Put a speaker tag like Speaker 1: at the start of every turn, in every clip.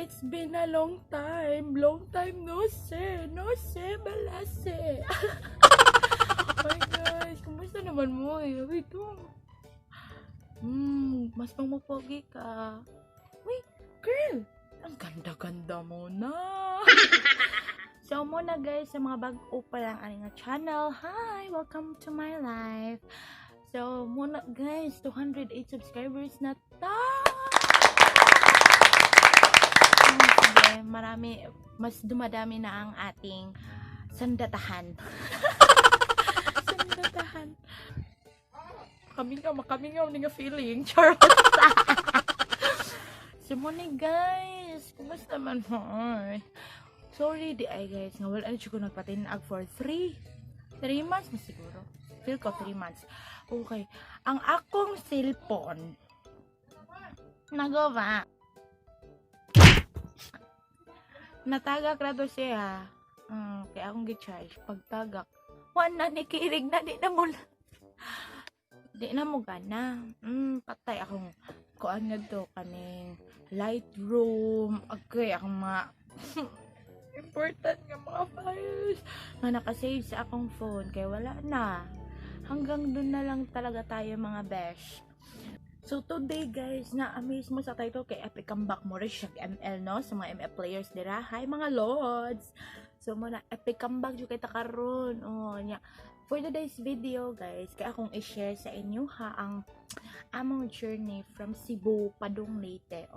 Speaker 1: It's been a long time no see, balase. Hi guys, kumusta naman mo eh? Wait mo. Mas pangmapogi ka. Wait, girl, ang ganda-ganda mo na. So muna guys, sa mga bago pa lang aning channel, hi, welcome to my life. So muna guys, 208 subscribers na ta. Marami, mas dumadami na ang ating sandatahan. Sandatahan. Kamingaw ni nga feeling. Charot. So muna guys, kumusta man mo? Sorry di ay guys, nga wala na siya ko nagpatinag for 3 months na siguro. Feel ko 3 months. Okay. Ang akong cellphone nagawa. Natagak na to siya. Kaya akong gi-charge. Pagtagak. Wala ni kirig na. Di na mo gana. Patay akong kuan nga to. Kaning Lightroom. Okay, akong mga important nga mga files nga nakasave sa akong phone. Kaya wala na. Hanggang dun na lang talaga tayo mga besh. So today guys, na-amaze mo sa title kay Epic Comeback mo rin siya ML no? Sa mga ML players dira. Hi mga lords! So muna, Epic Comeback yung kita karon. For today's video guys, kaya akong i-share sa inyo ha ang among journey from Cebu padung Leyte.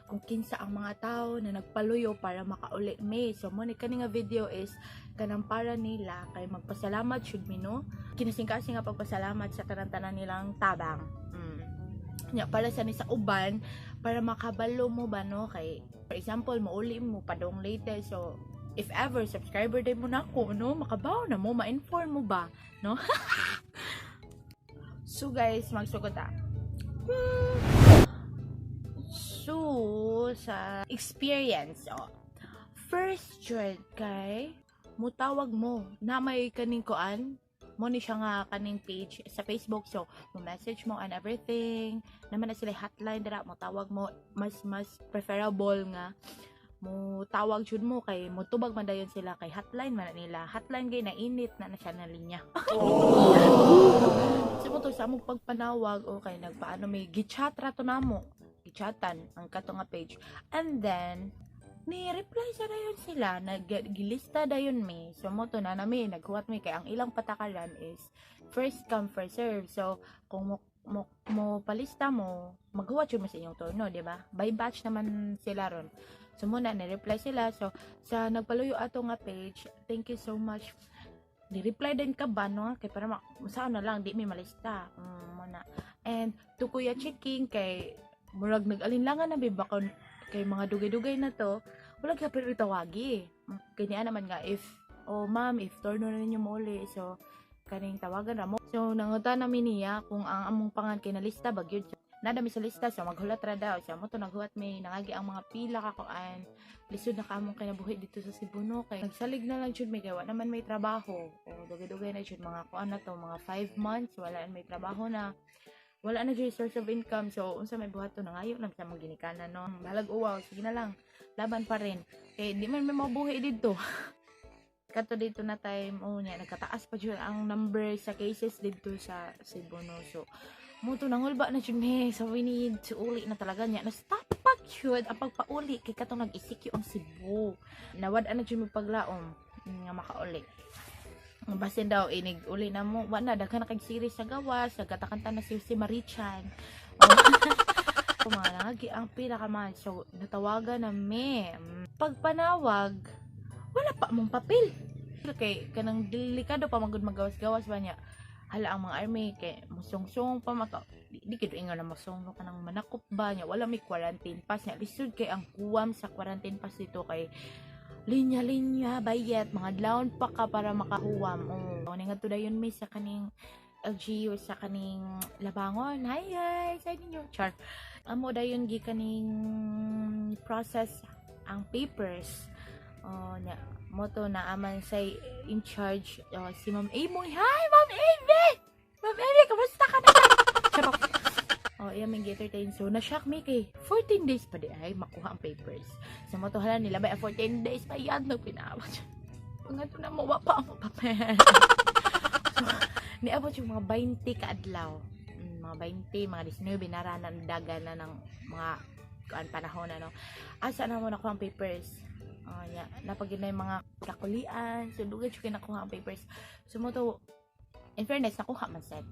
Speaker 1: Kung kinsa ang mga tao na nagpaluyo para makauli me. So muna kani nga video is kanang para nila kay magpasalamat should me no. Kinasing-kasing nga pagpasalamat sa tanan-tanan nilang tabang. Para sa ni sa uban para makabalo mo ba no kay for example mauli mo padong Leyte, so if ever subscriber din mo na ako no, makabaw na mo, ma-inform mo ba no. So guys, magsugod ta. So sa experience first jud kay mutawag mo na may kaning kuan mo ni siya nga kaning page sa Facebook, so mo message mo and everything naman na sila hotline dira mo tawag mo, mas preferable nga mo tawag jud mo kay mo tubag man dayon sila kay hotline man nila, hotline kay nainit na siya na linya. So mo to sa among pagpanawag okay nagpaano may gichat ra to namo, gichatan ang kato nga page and then ni-reply sa dayon sila, nag-gilista dayon me. So mo to na nami naghuwat me kay ang ilang patakaran is first come first serve. So kung mo palista mo, maghuwat yun mo sa inyong turno, di ba? By batch naman sila ron. So muna ni-reply sila. So sa nagpaluyo ato nga page, thank you so much. Ni-reply din ka ba no? Kay para saan na lang di mi malista. Muna. And to Kuya Chiking kay murag nag-alinlangan na bibakon kay mga dugay-dugay na to, wala ka pero tawagi. Kanya naman nga if ma'am, if turno na ninyo mo uli, so kaning tawagan ra mo. So nanguta namin niya kung ang among pangan kay na lista bagyod. Nadami sa lista, so maghulat ra daw. So mo to naghuwat may nangagi ang mga pila kakuan. Lisod na kamong kinabuhi dito sa Cebu no kay nagsalig na lang jud may kay wa naman may trabaho. Dugay-dugay na jud mga kuan na to, mga 5 months wala may trabaho na. Wala na dyan source of income, so unsa may buhat to nangayo lang sa mga ginikanan no. Balag uwaw, sige na lang, laban pa rin. Eh di man may mabuhi dito. Kato dito na time nya nagkataas pa jud ang number sa cases dito sa Cebu no. So mo to nangulba na jud me, so we need to uli na talaga nya. Na stop pa jud ang pagpauli kay katong nag-isikyo ang Cebu. Nawad-an na jud mo paglaom nga makauli. Basin daw inig uli na mo wala daghan na kag series sa gawas nagkatakanta na si Marichan. Mga lagi ang pila ka man, so natawagan na me. Pagpanawag wala pa mong papel kay kanang delikado pa magud magawas-gawas ba niya. Hala ang mga army kay musungsong pa maka di kid ingon na musong ka nang manakop ba niya, wala may quarantine pass niya. Lisod kay ang kuwam sa quarantine pass dito kay linya-linya bayat mga dlaon pa ka para makahuwam. Nga to dayon may sa kaning LGU sa kaning Labangon. Hi guys, ay ninyo char. Amo dayon gi kaning process ang papers. Nya mo to na aman say in charge si Ma'am Amy. Hi Ma'am Amy. Ma'am Amy, kamusta ka na? Charot. iya may entertain. So na-shock me kay 14 days pa di ay makuha ang papers. Sa mo to hala nila ba 14 days pa yan no pinawat. Nga to na mo wa pa ang papel. So, niabot yung mga 20 ka adlaw. Mga 20, mga 19 binaranan dagan na ng mga panahon na no. Asa na mo nakuha ang papers? Yeah, napagin na yung mga kakulian. So dugay yung nakuha ang papers. So mo to in fairness nakuha man sad.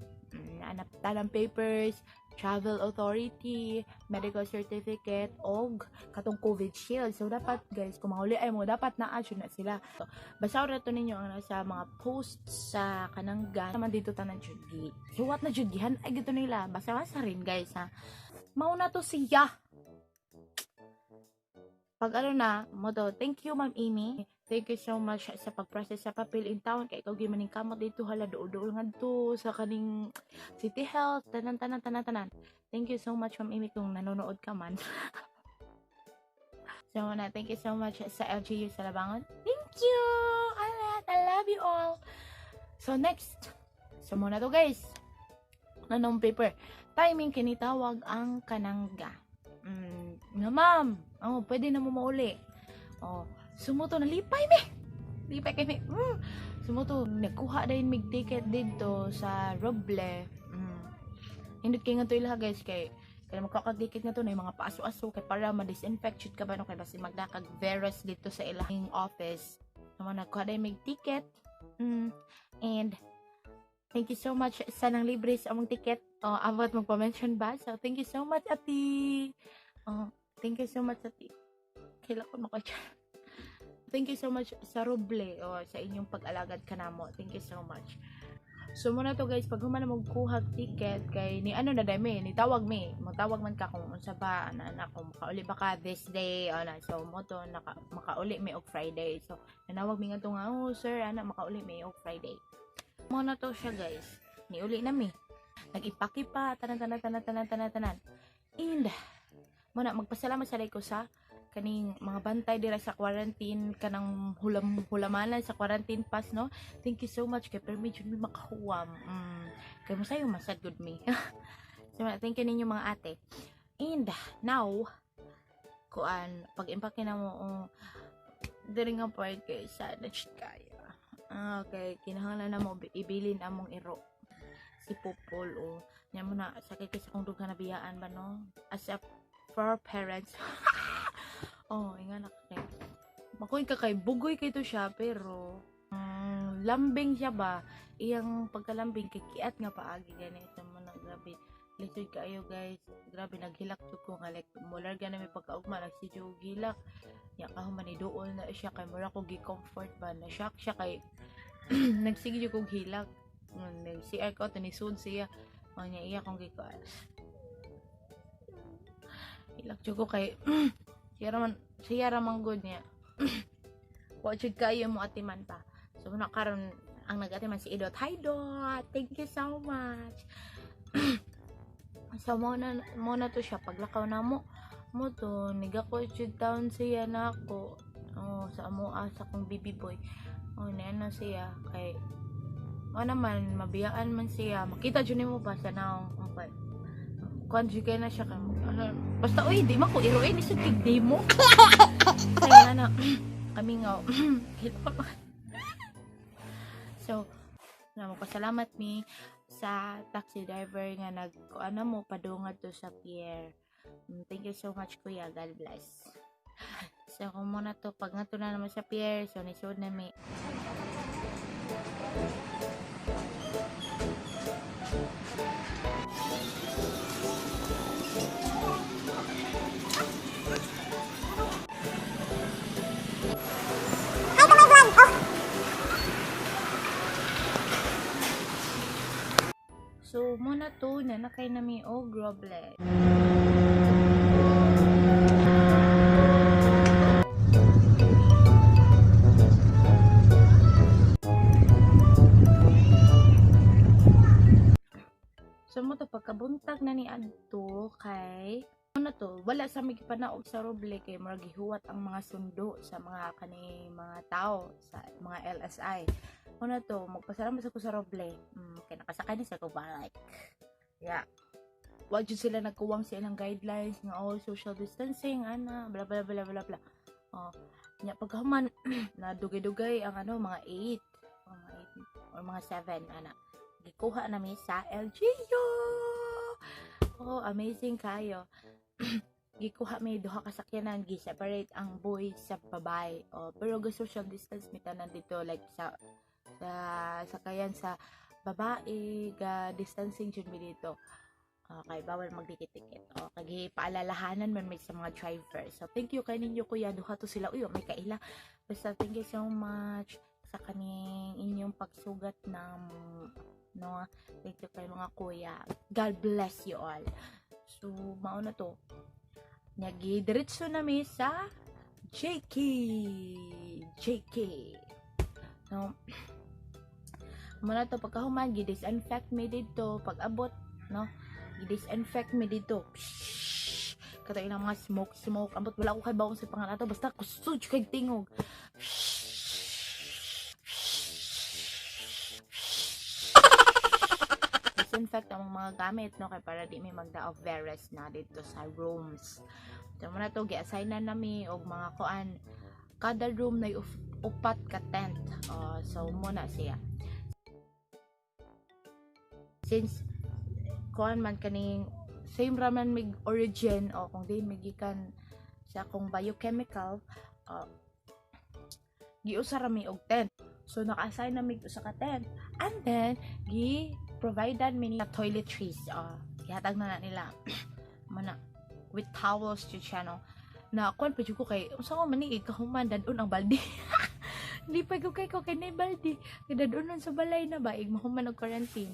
Speaker 1: Naanap talang papers, travel authority, medical certificate, og katong COVID shield. So dapat guys, kung mahuli ay mo, dapat na-add na sila. So, basaw rato ninyo ang nasa mga posts sa kanangga. Naman dito tanan jud. So what na jud gihan ay gito nila. Basa-basa rin guys ha. Mauna to siya. Pag ano na, mo to, thank you Ma'am Amy. Thank you so much sa pag-process sa papel in town. Kaya ikaw gimaning kamot dito, hala dool-dool nga to sa kaning City Health, tanan. Thank you so much Ma'am Amy kung nanonood ka man. So na, thank you so much sa LGU sa Labangon. Thank you! I love you all. So next, so muna to guys. Nanong paper. Timing kinitawag ang kanangga. Nga ma'am, pwede na mo mauli. Sumuto na lipay kami. Sumuto nagkuha din mig ticket dito sa Roble. Hindi kay nga to ilaha guys kay magkakadikit nga to na yung mga paaso-aso kay para ma-disinfect shoot ka ba no kay basi magdakag virus dito sa ilahing office. So nagkuha din mig ticket. And thank you so much sa nang libre sa among ticket. Abot magpa-mention ba? So thank you so much ati. Thank you so much ati. Kailan ko makatya. Thank you so much sa Roble sa inyong pag-alagad kanamo. Thank you so much. So muna to guys, pag human na magkuhag ticket kay ni ano na dami, ni tawag me. Magtawag man ka kung unsa ba ana kung makauli ba ka this day ana. So mo to makauli me og Friday. So nanawag mi nga to nga, sir, ana makauli me og Friday. Muna to siya guys. Niuli na mi. Nag-ipaki pa tanan. And muna magpasalamat sa ko sa kaning mga bantay dira sa quarantine kanang hulamanan sa quarantine pass no. Thank you so much kay permit jud mi makahuwam. Kay mo sayo masad good me. So thank you ninyo mga ate. And now kuan pag-impake na mo diri nga part kay sa kaya. Okay, kinahanglan na mo ibilin among iro. Si Popol nya mo na sakit sa kung dughan na biyaan ba no. As a for parents. Inga nakakay. Makuin ka kay bugoy kay to siya pero lambing siya ba? Iyang pagkalambing kay kiat nga paagi ganito mo na grabe. Lisod kayo guys. Grabe naghilak jud ko nga like mular gana may pagkaugma nagsidyo gilak. Ya kahuman ni duol na siya kay mura ko gi-comfort ba na shock siya kay nagsige ko hilak. Nag-CR ko ni sud siya. Nya iya kong gikuan. Hilak jud ko kay siya raman good niya. Wa jud kayo mo atiman pa. So na karon ang nag-atiman si Idot. Hi Dot. Thank you so much. So mo na to siya paglakaw na mo to nigako jud down siya nako. Sa amo sa kong baby boy. Nena siya kay naman mabiyaan man siya. Makita jud nimo ba sa naong conjugate na siya basta di man ko iroin ni sa tigday mo kaya na kami nga so magpasalamat mi sa taxi driver nga nag-ano mo padungad to sa pier. Thank you so much kuya, God bless. So kung muna to pag nga to na naman sa pier so nisod na mi so muna to na kay nami Roble. So mo to pagkabuntag na ni adto kay to wala sa mig panaog sa Roble kay murag gihuwat ang mga sundo sa mga kani mga tao sa mga LSI. To magpasalamat sa ko sa Roble. Kay nakasakay ni sa ko bike. Yeah. wa jud sila nagkuwang sa ilang guidelines nga social distancing ana bla bla bla bla bla. Nya pagkahuman na dugay-dugay ang mga 8 or mga 7 ana. Gikuha nami sa LGU. Amazing kayo. Gikuha may duha ka sakyanan, gi-separate ang boy sa babae. Pero ga social distance mi tanan dito like sa sakayan sa babae ga distancing jud mi dito. Kay bawal magdikit-dikit. Kagi paalalahanan man may sa mga drivers. So thank you kay ninyo kuya, duha to sila. Uy, may kaila. Basta thank you so much sa kaning inyong pagsugat ng thank you kay mga kuya. God bless you all. So mao na to. Nyagi diretso na mi sa JK. So muna to pagkahuman gi-disinfect mi dito pag abot i-disinfect mi dito. Katay ng mga smoke. Ambot wala ko kay bawang sa panganato. Basta kusog kay tingog. Disinfect ang mga gamit, kay para di may magda of virus na dito sa rooms. So, muna to, gi-assignan nami og mga kuan. Kada room na upat ka tent. So, muna siya. Since kuan man kaning same raman mig origin kung di migikan sa akong biochemical giusa ra mi og tent, so naka-assign na mig usa ka tent, and then gi-providean mi ni toiletries gihatag na nila mana with towels to channel na kuan pa jud ko kay unsa ko man ni kahuman dadon ang balde. Hindi pa ko kay na balde dadon sa balay na ba mahuman og quarantine.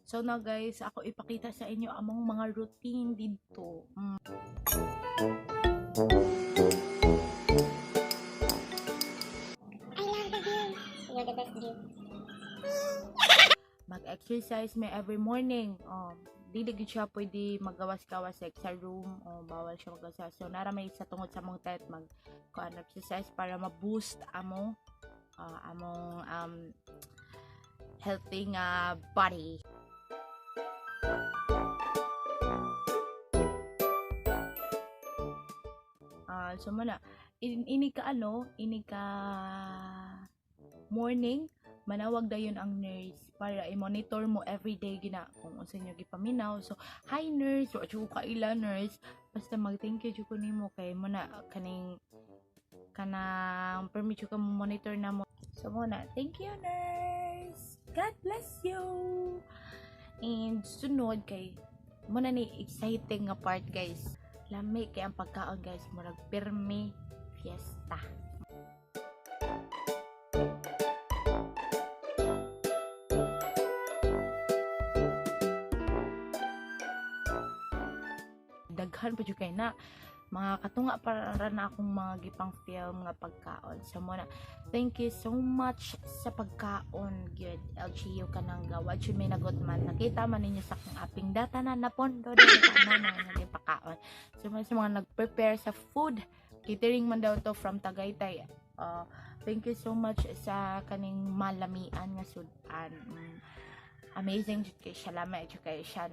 Speaker 1: So now guys, ako ipakita sa inyo among mga routine dito.
Speaker 2: I love the view. You're the best view.
Speaker 1: Mag-exercise may every morning. Dili gid siya pwede magawas-gawas sa room. Bawal siya magawas. So nara may sa tungod sa mong tent exercise para ma-boost among healthy body. So muna ini ka morning manawag dayon ang nurse para i-monitor mo everyday gina kung unsa inyo gipaminaw. So hi nurse, wa jud ka ila nurse, basta mag-thank you jud ko nimo kay muna kanang permit jud ka mo monitor na mo. So muna thank you nurse, God bless you. And sunod kay muna ni exciting nga part guys, lami kay ang pagkaon guys, murag pirmi fiesta. Daghan pa jud kay na mga katunga para na akong mga gipang film nga pagkaon. So muna thank you so much sa pagkaon gyud LGU kanang gawa jud may nagot man nakita man ninyo sa akong aping data na napondo dili na nga pagkaon. So sa mga nag-prepare sa food catering man daw to from Tagaytay. Thank you so much sa kaning malamian nga sudan. Amazing jud kay siya, lama jud kay siya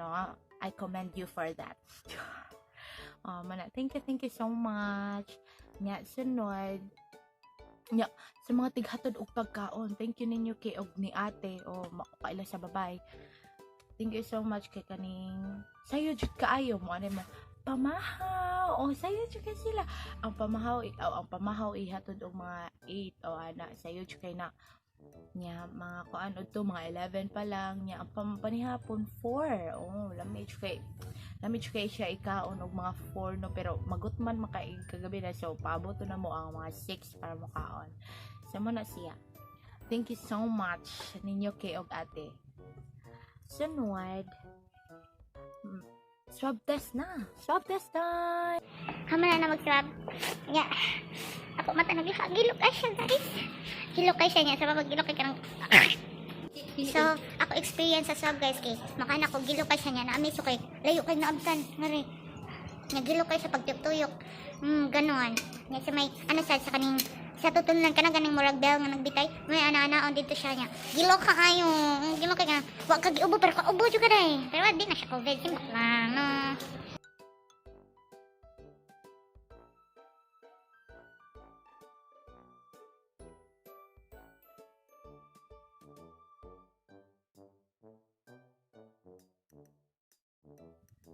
Speaker 1: I commend you for that. Mana thank you so much. Nya sunod nya sa mga tighatod og pagkaon, thank you ninyo kay og ni ate makaila sa babay. Thank you so much kay kaning sayo jud kaayo mo ani mo pamahaw sayo jud kay sila ang pamahaw ihatod og mga 8 ana sayo jud kay na nya mga kuan udto mga 11 pa lang nya ang panihapon 4 lami jud kay siya ikaon og mga 4 pero magutman makaig kagabi na so paabot na mo ang mga 6 para mo kaon. So mo na siya. Thank you so much ninyo kay og ate. Sunod swab test time.
Speaker 2: Hama na mag-swab. Nya. Ako mata gilok ay siya guys. Gilok ay siya niya sa pagilok kay kanang So, ako experience sa swab guys kay makana ko gilok kay siya niya na amis kay layo kay naabtan ngari. Nagilok kay sa pagtuyok. Ganon. Nya sa may sa kaning sa tutunan ka na ganing murag bell nga nagbitay may ana-anaon dito siya niya. Gilok ka kayo. Gilok kay wa ka giubo pero kaubo jud ka dai. Pero di na siya COVID simbak lang no.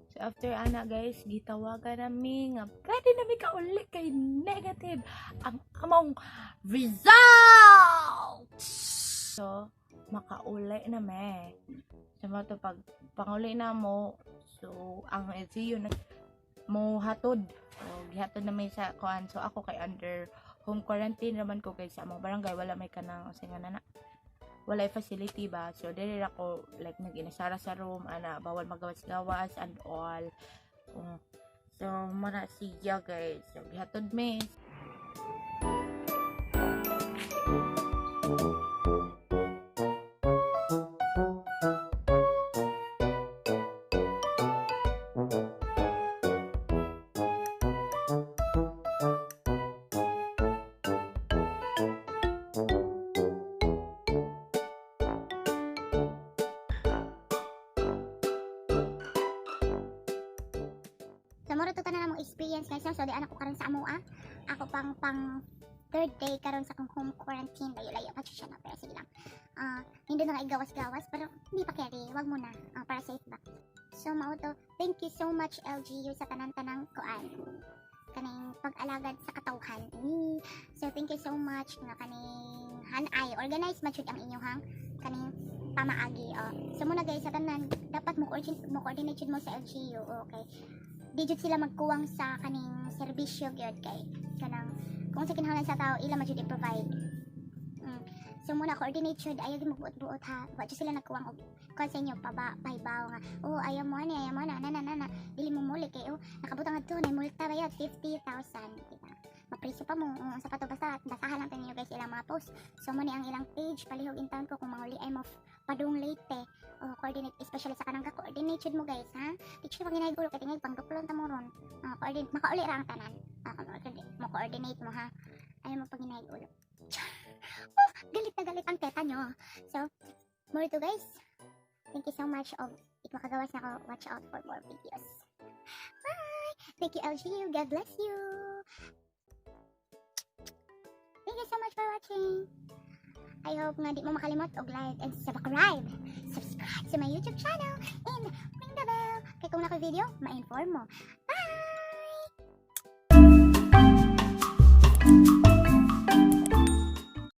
Speaker 1: So after ana guys, gitawagan nami nga pwede nami kauli kay negative ang among results. So makauli na me. So mo to pag panguli na mo, so ang LGU na mo hatod. So gihatod na may sa kuan. So ako kay under home quarantine naman ko guys sa among barangay, wala may kanang singa na wala facility ba, so dili ako like nag-inasara sa room ana, bawal magawas-gawas and all. So muna siya guys, so gihatod me.
Speaker 2: So moro to tanan namong experience guys. So di anak ko karon sa amoa. Ako pang third day karon sa akong home quarantine. Layo-layo pa siya na pero sige lang. Hindi na nga igawas-gawas pero hindi pa carry. Wag mo na para safe ba. So mao to. Thank you so much LGU sa tanan-tanang kuan. Kaning pag-alagad sa katawhan. So thank you so much nga kaning hanay organize man jud ang inyong kaning pamaagi. So muna guys sa tanan dapat mo coordinate jud mo sa LGU. Okay. Di jud sila magkuwang sa kaning serbisyo gyud kay kanang kung sa kinahanglan sa tao ila man jud i-provide. So muna coordinate jud ayaw gyud magbuot-buot ha. Wa jud sila nagkuwang og kuan sa inyo pahibaw nga. Oh ayaw mo na dili mo muli kay nakabutang adto na multa bayad 50,000 diba. Mapriso pa mo sa pato basta basahan lang ninyo guys ilang mga post. So mo ni ang ilang page palihog in town ko kung mahuli ay mo padung late. Coordinate especially sa kanang ka-coordinate jud mo guys ha. Di siya pag ginahigulo kay tingay pangduklon ta mo ron. Coordinate makauli ra ang tanan. Mo coordinate mo ha. Ayaw mo pag ginahigulo. Galit na galit ang teta nyo. So more to guys. Thank you so much of it makagawas na ako. Watch out for more videos. Bye! Thank you LGU. God bless you. Thank you so much for watching. I hope nga di mo makalimot og like and subscribe sa my YouTube channel and ring the bell. Kaya kung naka-video, ma-inform mo.